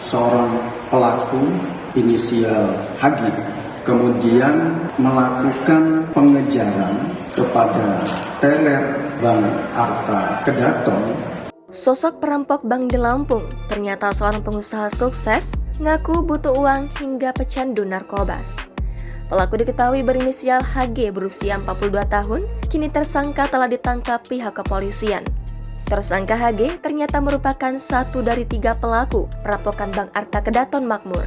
seorang pelaku inisial HG kemudian melakukan pengejaran kepada teller Bank Arta Kedaton. Sosok perampok bank di Lampung ternyata seorang pengusaha sukses ngaku butuh uang hingga pecandu narkoba. Pelaku diketahui berinisial HG berusia 42 tahun, kini tersangka telah ditangkap pihak kepolisian. Tersangka HG ternyata merupakan satu dari 3 pelaku perampokan Bank Arta Kedaton Makmur.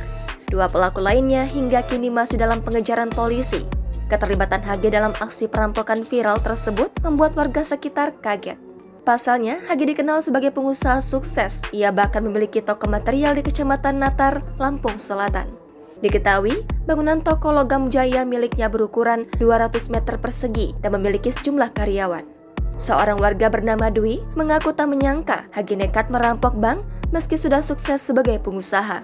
2 pelaku lainnya hingga kini masih dalam pengejaran polisi. Keterlibatan HG dalam aksi perampokan viral tersebut membuat warga sekitar kaget. Pasalnya, HG dikenal sebagai pengusaha sukses. Ia bahkan memiliki toko material di Kecamatan Natar, Lampung Selatan. Diketahui, bangunan toko logam jaya miliknya berukuran 200 meter persegi dan memiliki sejumlah karyawan. Seorang warga bernama Dwi mengaku tak menyangka HG nekat merampok bank meski sudah sukses sebagai pengusaha.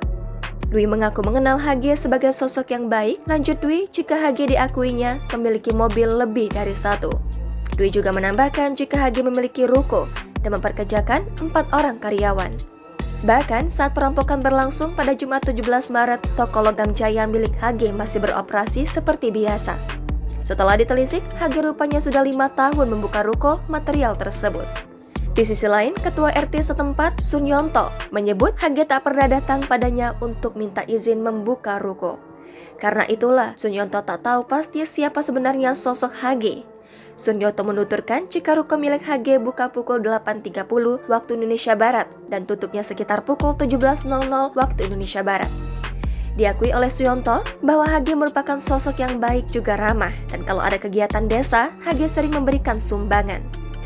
Dwi mengaku mengenal HG sebagai sosok yang baik. Lanjut Dwi, jika HG diakuinya memiliki mobil lebih dari 1. Dwi juga menambahkan jika HG memiliki ruko dan memperkerjakan 4 orang karyawan. Bahkan saat perampokan berlangsung pada Jumat 17 Maret, toko logam jaya milik HG masih beroperasi seperti biasa. Setelah ditelisik, HG rupanya sudah 5 tahun membuka ruko material tersebut. Di sisi lain, Ketua RT setempat, Sunyonto, menyebut HG tak pernah datang padanya untuk minta izin membuka ruko. Karena itulah, Sunyonto tak tahu pasti siapa sebenarnya sosok HG. Sunyonto menuturkan jika ruko milik HG buka pukul 8.30 waktu Indonesia Barat dan tutupnya sekitar pukul 17.00 waktu Indonesia Barat. Diakui oleh Sunyonto bahwa HG merupakan sosok yang baik juga ramah, dan kalau ada kegiatan desa, HG sering memberikan sumbangan.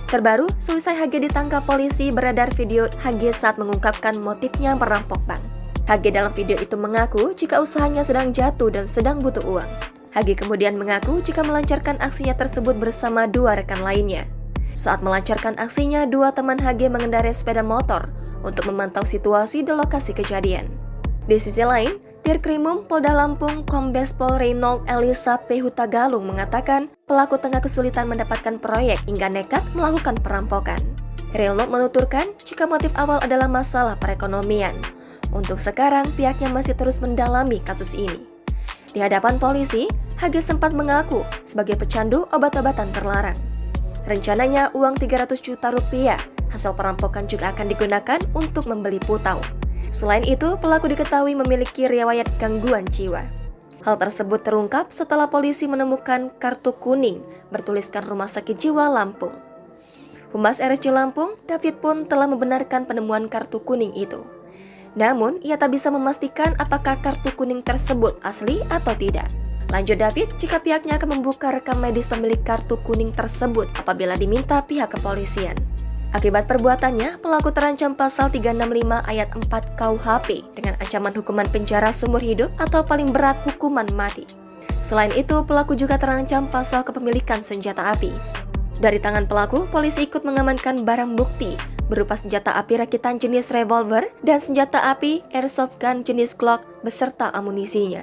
Terbaru, seusai HG ditangkap polisi, beredar video HG saat mengungkapkan motifnya merampok bank. HG dalam video itu mengaku jika usahanya sedang jatuh dan sedang butuh uang. HG kemudian mengaku jika melancarkan aksinya tersebut bersama 2 rekan lainnya. Saat melancarkan aksinya, 2 teman HG mengendarai sepeda motor untuk memantau situasi di lokasi kejadian. Di sisi lain, Dirkrimum Polda Lampung Kombes Pol Reynold Elisa P. Hutagalung mengatakan pelaku tengah kesulitan mendapatkan proyek hingga nekat melakukan perampokan. Reynold menuturkan jika motif awal adalah masalah perekonomian. Untuk sekarang, pihaknya masih terus mendalami kasus ini. Di hadapan polisi, HG sempat mengaku sebagai pecandu obat-obatan terlarang. Rencananya uang 300 juta rupiah hasil perampokan juga akan digunakan untuk membeli putau. Selain itu, pelaku diketahui memiliki riwayat gangguan jiwa. Hal tersebut terungkap setelah polisi menemukan kartu kuning bertuliskan Rumah Sakit Jiwa Lampung. Humas RSJ Lampung, David pun telah membenarkan penemuan kartu kuning itu. Namun, ia tak bisa memastikan apakah kartu kuning tersebut asli atau tidak. Lanjut David, jika pihaknya akan membuka rekam medis pemilik kartu kuning tersebut apabila diminta pihak kepolisian. Akibat perbuatannya, pelaku terancam pasal 365 ayat 4 KUHP dengan ancaman hukuman penjara seumur hidup atau paling berat hukuman mati. Selain itu, pelaku juga terancam pasal kepemilikan senjata api. Dari tangan pelaku, polisi ikut mengamankan barang bukti berupa senjata api rakitan jenis revolver dan senjata api airsoft gun jenis Glock beserta amunisinya.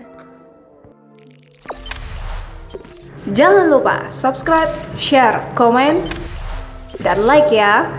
Jangan lupa subscribe, share, komen, dan like ya.